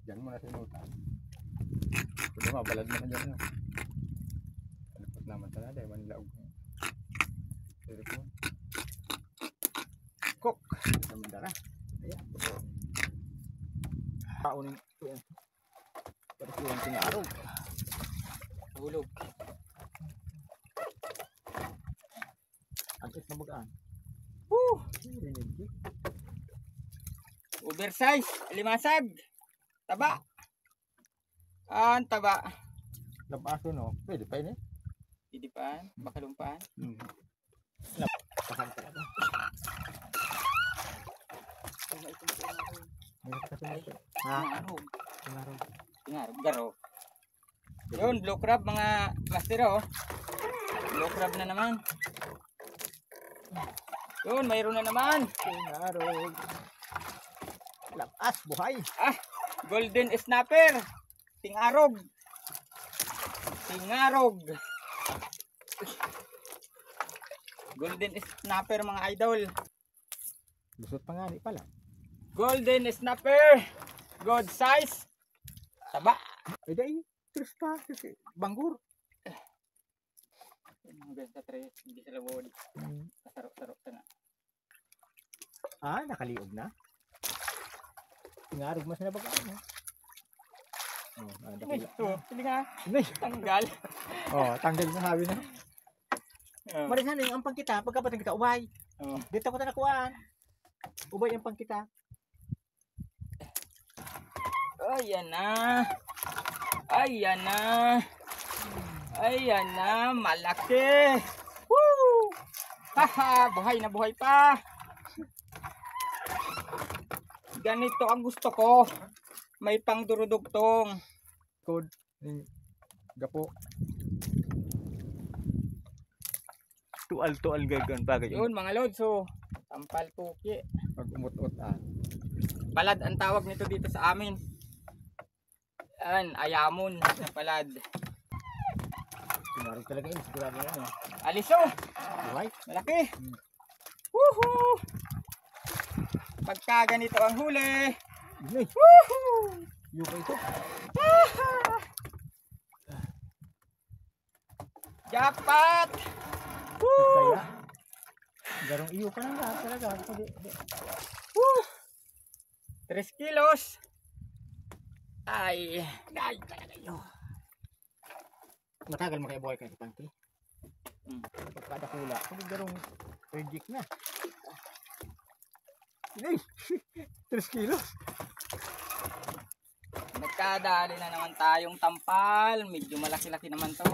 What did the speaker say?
Diyan muna sinutan. Pwede mabalad mo na dyan. No? Palipot naman talaga. Ewan laog. Pero po. Cook. Naman dara. Ayan. Paunin ito yan. Pero po yung tinarog. Hulog. Ang na bagaan. Woo! Oversize, limasag. Taba. Ang taba. Labaso no? Pwede pa yun eh. Didipan, bakalumpaan. Labasan talaga. Tingarog. Tingarog. Garo. Yun, blue crab mga master oh. Blue crab na naman. Yun, mayroon na naman. Tinarog. Labas, buhay. Ah, golden snapper. Tingarog. Tingarog. Golden snapper mga idol. Lusot pa nga di pala. Golden snapper. Good size. Taba. Eh dahil, terus pa. Banggur. Basta tres, hindi sila body. Kasarok-sarok na. Ah, nakaliog na. Tingarog mas na bagaan. Oh, Ay, ito. Hindi nga. Nay. Tanggal. Oh, tanggal na sabi na. Oh. Marisan yung ampang kita, pagkapatang kita ubay. Oh. Dito ko ta nakuhaan. Ubay ang pang kita. Ayan na. Ayan na. Ayan na. Malaki. Woo! Haha, buhay na buhay pa. Ganito ang gusto ko. May pang durudugtong. Code ni gapo. Tual-tual gagan bagay. Yun mga lods. So, tampal puki. Pag umut-ut ah. Palad ang tawag nito dito sa amin. Yan, ayamon na palad. Tinarog talaga yun. Sigurado na yun. Aliso. Buhay. Malaki. Woohoo! Pagka ganito ang huli. Nay. Woohoo! Yung ito. Jackpot! Woo! Kaya. Garong iyo ka lang lahat talaga. Woo! 3 kilos. Ay talaga yun. Matagal mo kaya buhay kayo pangti. Pagkada kula. Pag garong reject na. Nay. 3 kilos. Nagkadali na naman tayong tampal. Medyo malaki-laki naman to.